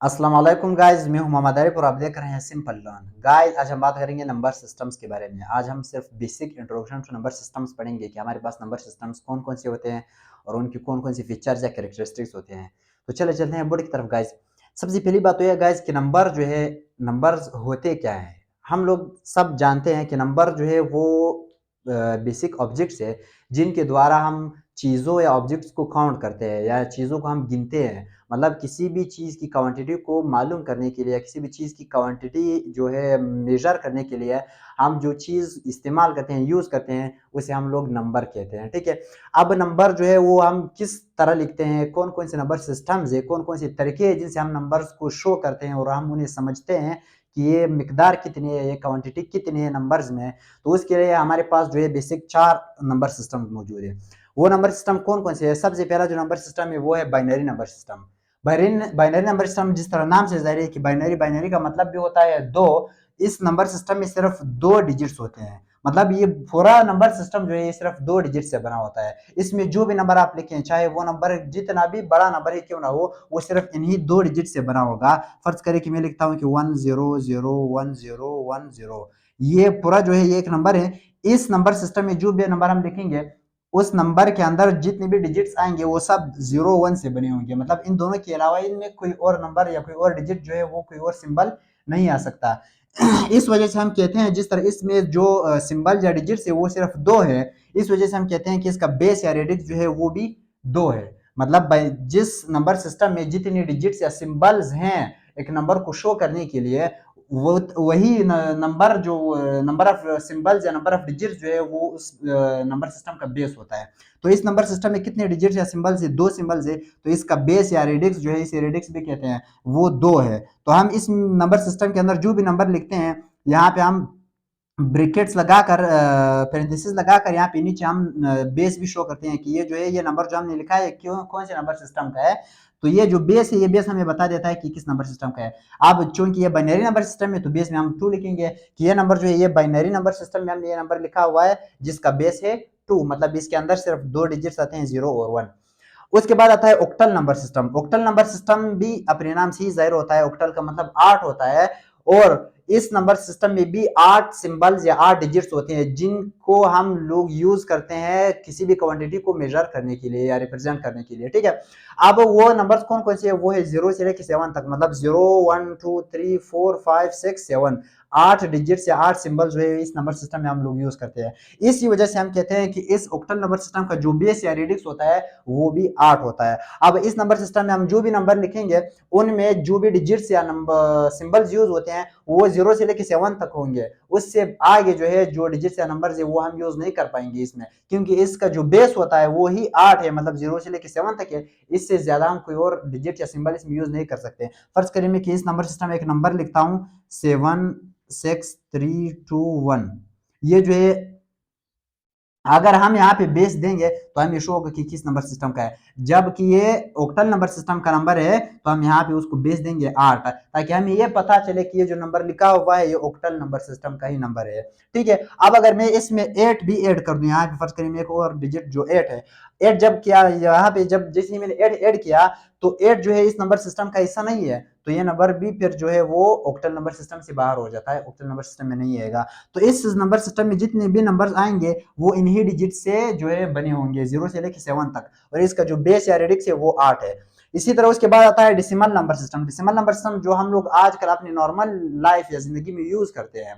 अस्सलाम वालेकुम गाइस, मैं हूं मोहम्मद आरिफ और आप देख रहे हैं सिंपल लर्न। गाइस आज हम बात करेंगे नंबर सिस्टम्स के बारे में। आज हम सिर्फ basic introduction to number systems पढ़ेंगे कि हमारे पास नंबर सिस्टम्स कौन कौन से होते हैं और उनकी कौन कौन सी फीचर्स या कैरेक्टरिस्टिक्स होते हैं। तो चले चलते हैं बोर्ड की तरफ गाइस। सबसे पहली बात तो यह गाइस कि नंबर जो है, नंबर्स होते क्या है। हम लोग सब जानते हैं कि नंबर जो है वो बेसिक ऑब्जेक्ट्स है जिनके द्वारा हम चीज़ों या ऑब्जेक्ट्स को काउंट करते हैं या चीज़ों को हम गिनते हैं। मतलब किसी भी चीज़ की क्वांटिटी को मालूम करने के लिए या किसी भी चीज़ की क्वांटिटी जो है मेज़र करने के लिए हम जो चीज़ इस्तेमाल करते हैं, यूज़ करते हैं, उसे हम लोग नंबर कहते हैं, ठीक है? अब नंबर जो है वो हम किस तरह लिखते हैं, कौन-कौन से नंबर सिस्टम्स हैं, कौन-कौन से तरीके हैं जिनसे हम नंबर्स को शो करते हैं और हम उन्हें समझते हैं कि ये मिकदार कितनी है, ये क्वांटिटी कितनी है नंबर्स में। तो उसके लिए हमारे पास जो है बेसिक 4 नंबर सिस्टम मौजूद है। वो नंबर सिस्टम कौन-कौन से हैं? सबसे पहला जो नंबर सिस्टम है वो है binary number system. Binary number system जिस तरह नाम से ज़ाहिर है कि बाइनरी का मतलब भी होता है 2। इस नंबर सिस्टम में सिर्फ 2 डिजिट्स होते हैं। मतलब ये पूरा नंबर सिस्टम जो है ये सिर्फ 2 डिजिट से बना होता है। इसमें जो भी नंबर आप लिखें, चाहे वो नंबर जितना भी बड़ा नंबर ही क्यों ना हो, वो सिर्फ इन्हीं 2 डिजिट से बना होगा। फर्ज़ करें कि मैं लिखता हूँ कि 10011010, ये पूरा जो है ये एक नंबर है। इस नंबर सिस्टम में जो भी नंबर हम लिखेंगे, उस नंबर के अंदर जितने भी डिजिट्स आएंगे वो सब 0 1 से बने होंगे। मतलब इन दोनों के अलावा इनमें कोई और नंबर या कोई और डिजिट जो है वो कोई और सिंबल नहीं आ सकता। इस वजह से हम कहते हैं, जिस तरह इसमें जो सिंबल या डिजिट्स है वो सिर्फ 2 है, इस वजह से हम कहते हैं कि इसका बेस या रेडिक्स जो है वो भी 2 है। मतलब जिस नंबर सिस्टम में जितनी डिजिट्स या सिंबल्स हैं एक नंबर को शो करने के लिए, वो वही नंबर जो नंबर ऑफ सिंबल्स या नंबर ऑफ डिजिट्स जो है वो उस नंबर सिस्टम का बेस होता है। तो इस नंबर सिस्टम में कितने डिजिट्स या सिंबल्स है? 2 सिंबल्स है, तो इसका बेस या रेडिक्स जो है, इसे रेडिक्स भी कहते हैं, वो 2 है। तो हम इस नंबर सिस्टम के अंदर जो भी नंबर लिखते हैं, यहाँ पे हम ब्रैकेट्स लगाकर पैरेंथेसिस लगाकर यहाँ पे नीचे हम बेस भी शो करते हैं कि ये जो है ये नंबर जो हमने लिखा है क्यों कौन से नंबर सिस्टम का है। तो ये जो बेस है ये बेस हमें बता देता है कि किस नंबर सिस्टम का है। अब चूंकि ये बाइनरी नंबर सिस्टम है तो बेस में हम 2 लिखेंगे कि ये नंबर जो है ये बाइनरी नंबर सिस्टम में हमने ये नंबर लिखा हुआ है जिसका बेस है 2। मतलब इसके अंदर सिर्फ 2 डिजिट्स आते हैं, 0 और 1। उसके बाद आता है octal number system. Octal number system भी अपने नाम से ही जाहिर होता है, ऑक्टल का मतलब 8 होता है। और इस नंबर सिस्टम में भी 8 सिंबल्स या 8 डिजिट्स होते हैं जिनको हम लोग यूज करते हैं किसी भी क्वांटिटी को मेजर करने के लिए या रिप्रेजेंट करने के लिए, ठीक है। अब वो नंबर्स कौन कौन से है? वो है 0 से लेकर 7 तक। मतलब 0 1 2 3 4 5 6 7, 8 डिजिट्स या 8 सिंबल्स जो है इस नंबर सिस्टम में हम लोग यूज करते हैं। इसी वजह से हम कहते हैं कि इस ऑक्टल नंबर सिस्टम का जो बेस या रेडिक्स होता है वो भी 8 होता है। अब इस नंबर सिस्टम में हम जो भी नंबर लिखेंगे उनमें जो भी डिजिट्स या नंबर सिंबल्स यूज होते हैं वो 0 से लेकर 7 तक होंगे। उससे आगे जो है जो डिजिट्स या नंबर्स है वो हम यूज नहीं कर पाएंगे इसमें, क्योंकि इसका जो बेस होता है वो ही 8 है। मतलब 0 से लेकर 7 तक है, इससे ज्यादा हम कोई और डिजिट या सिंबल इसमें यूज नहीं कर सकते। फर्ज करिए मैं कि इस नंबर सिस्टम में एक नंबर लिखता हूं 76321। ये जो है अगर हम यहाँ पे बेस देंगे तो हमें शो होगा कि किस नंबर सिस्टम का है। जबकि ये ऑक्टल नंबर सिस्टम का नंबर है तो हम यहाँ पे उसको बेस देंगे 8, ताकि हमें ये पता चले कि ये जो नंबर लिखा हुआ है ये ऑक्टल नंबर सिस्टम का ही नंबर है, ठीक है। अब अगर मैं इसमें 8 भी ऐड कर दूं, यहाँ पे फर्ज करिए एक और डिजिट जो 8 है, 8 जब किया यहाँ पे, जब जैसे मैंने 8 ऐड किया तो 8 जो है इस नंबर सिस्टम का हिस्सा नहीं है, तो ये नंबर भी फिर जो है वो ऑक्टल नंबर सिस्टम से बाहर हो जाता है, ऑक्टल नंबर सिस्टम में नहीं आएगा। तो इस नंबर सिस्टम में जितने भी नंबर्स आएंगे वो इन्हीं डिजिट से जो है बने होंगे 0 से लेकर 7 तक, और इसका जो बेस या रेडिक्स है वो 8 है। इसी तरह उसके बाद आता है decimal number system. Decimal number system जो हम लोग आजकल अपनी नॉर्मल लाइफ या जिंदगी में यूज करते हैं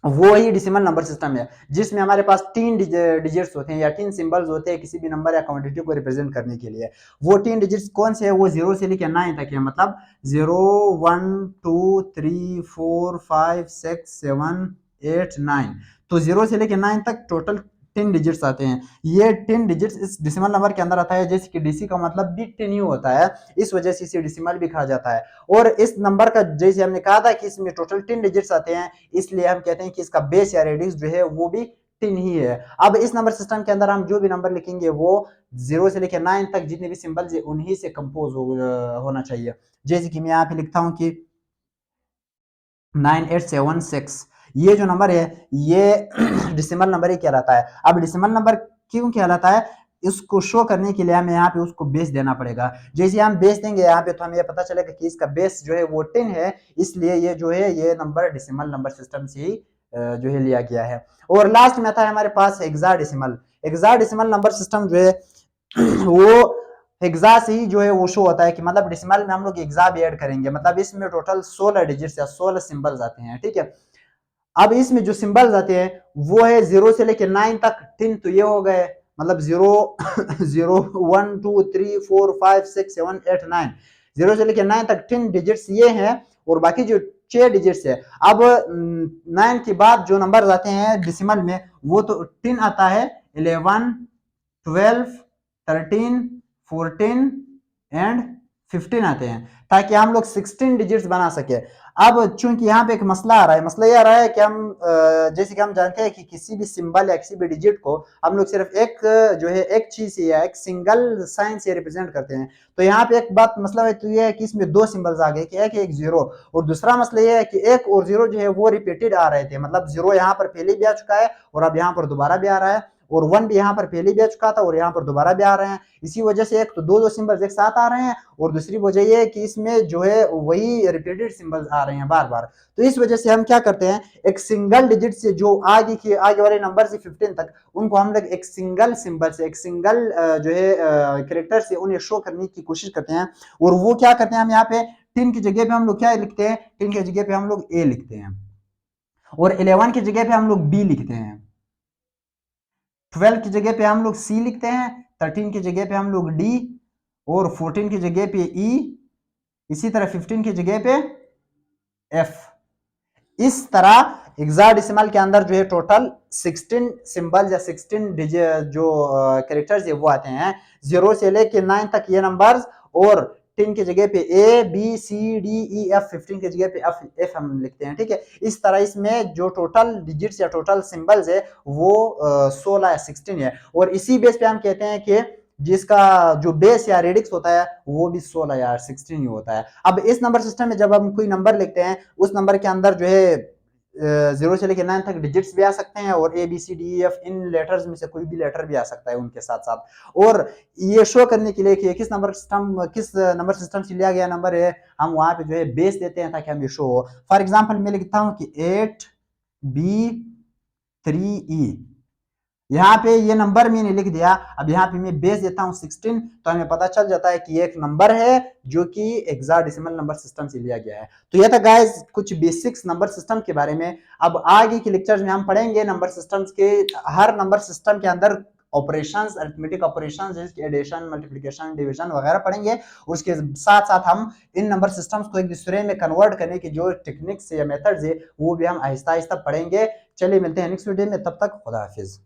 वो ही डेसिमल नंबर सिस्टम है, जिसमें हमारे पास 3 डिजिट्स होते हैं या 3 सिंबल्स होते हैं किसी भी नंबर या क्वांटिटी को रिप्रेजेंट करने के लिए। वो 3 डिजिट्स कौन से है? वो 0 से लेकर 9 तक है। मतलब 0 1 2 3 4 5 6 7 8 9, तो 0 से लेकर 9 तक टोटल 10 डिजिट्स आते हैं। ये 10 डिजिट्स इस डेसिमल नंबर के अंदर आता है, जैसे कि डीसी का मतलब भी 10 ही होता है, इस वजह से इसे डेसिमल भी कहा जाता है। और इस नंबर का जैसे हमने कहा था कि इसमें टोटल 10 डिजिट्स आते हैं, इसलिए हम कहते हैं कि इसका बेस या रेडिक्स जो है वो भी 10 ही है। अब इस नंबर सिस्टम के अंदर हम जो भी नंबर लिखेंगे वो 0 से लेकर 9 तक जितने भी सिंबल्स है उन्हीं से कंपोज होना चाहिए। जैसे कि मैं यहाँ पे लिखता हूँ कि 9876, ये जो नंबर है ये डेसिमल नंबर ही कहलाता है। अब डेसिमल नंबर क्यों कहलाता है? इसको शो करने के लिए हमें यहाँ पे उसको बेस देना पड़ेगा। जैसे हम बेस देंगे यहाँ पे तो हमें पता चलेगा कि इसका बेस जो है वो 10 है, इसलिए ये जो है ये नंबर डेसिमल नंबर सिस्टम से ही जो है लिया गया है। और लास्ट में था हमारे पास हेक्साडेसिमल। हेक्साडेसिमल नंबर सिस्टम जो है वो हेक्सा से ही जो है वो शो होता है कि मतलब डेसिमल में हम लोग हेक्सा भी ऐड करेंगे, मतलब इसमें टोटल 16 डिजिट्स या 16 सिंबल्स आते हैं, ठीक है। अब इसमें जो सिंबल्स आते हैं वो है 0 से लेकर 9 तक। 10 तो ये हो गए, मतलब 0 0 1 2 3 4 5 6 7 8 9, 0 से लेकर 9 तक 10 डिजिट्स ये हैं, और बाकी जो 6 डिजिट्स है। अब 9 के बाद जो नंबर आते हैं डेसिमल में वो तो 10 आता है, 11 12 13 14 एंड 15 आते हैं, ताकि हम लोग 16 डिजिट्स बना सके। अब चूंकि यहाँ पे एक मसला आ रहा है, मसला ये आ रहा है कि हम जैसे कि हम जानते हैं कि किसी भी सिंबल या किसी भी डिजिट को हम लोग सिर्फ एक जो है एक चीज से या एक सिंगल साइन से रिप्रेजेंट करते हैं। तो यहाँ पे एक बात मसला है, तो ये है कि इसमें दो सिंबल्स आ गए कि एक एक जीरो, और दूसरा मसला ये है कि एक और जीरो जो है वो रिपीटेड आ रहे थे, मतलब जीरो यहाँ पर पहले भी आ चुका है और अब यहाँ पर दोबारा भी आ रहा है, और 1 भी यहाँ पर पहले भी आ चुका था और यहाँ पर दोबारा भी आ रहे हैं। इसी वजह से एक तो दो दो सिंबल्स एक साथ आ रहे हैं, और दूसरी वजह ये है कि इसमें जो है वही रिपीटेड सिंबल्स आ रहे हैं बार बार। तो इस वजह से हम क्या करते हैं, एक सिंगल डिजिट से जो आगे वाले नंबर से 15 तक, उनको हम लोग एक सिंगल सिंबल से, एक सिंगल जो है कैरेक्टर से उन्हें शो करने की कोशिश करते हैं। और वो क्या करते हैं, हम यहाँ पे 10 की जगह पे हम लोग क्या लिखते हैं, 10 की जगह पे हम लोग ए लिखते हैं, और 11 की जगह पे हम लोग बी लिखते हैं, 12 की जगह पे हम लोग सी लिखते हैं, 13 की जगह पे हम लोग डी, और 14 की जगह पे ई, इसी तरह 15 की जगह पे एफ। इस तरह हेक्साडेसिमल के अंदर जो है टोटल 16 सिंबल या 16 जो कैरेक्टर्स है वो आते हैं, 0 से लेके 9 तक ये नंबर्स, और 10 की जगह पे A B C D E F, 15 की जगह पे एफ हम लिखते हैं, ठीक है। इस तरह इसमें जो टोटल डिजिट्स या टोटल सिंबल्स है वो 16 या 16 है, और इसी बेस पे हम कहते हैं कि जिसका जो बेस या रेडिक्स होता है वो भी 16 या 16 ही होता है। अब इस नंबर सिस्टम में जब हम कोई नंबर लिखते हैं, उस नंबर के अंदर जो है 0 से लेकर 9 तक डिजिट्स भी आ सकते हैं, और A B C D F इन लेटर्स में से कोई भी लेटर भी आ सकता है उनके साथ साथ। और ये शो करने के लिए कि किस नंबर सिस्टम से लिया गया नंबर है, हम वहां पे जो है बेस देते हैं ताकि हमें शो हो। फॉर एग्जाम्पल मैं लिखता हूं कि 8B3E, यहाँ पे ये नंबर मैंने लिख दिया। अब यहाँ पे मैं बेस देता हूँ 16, तो हमें पता चल जाता है कि ये एक नंबर है जो कि हेक्साडेसिमल नंबर सिस्टम से लिया गया है। तो ये था गाइस कुछ बेसिक्स नंबर सिस्टम के बारे में। अब आगे के लेक्चर्स में हम पढ़ेंगे नंबर सिस्टम्स के, हर नंबर सिस्टम के अंदर ऑपरेशंस, अरिथमेटिक ऑपरेशंस जैसे एडिशन, मल्टीप्लिकेशन, डिवीजन वगैरह पढ़ेंगे। और उसके साथ साथ हम इन नंबर सिस्टम्स को एक दूसरे में कन्वर्ट करने की जो टेक्निक्स या मेथड्स है वो भी हम आहिस्ता आहिस्ता पढ़ेंगे। चलिए मिलते हैं नेक्स्ट वीडियो में, तब तक खुदा हाफिज।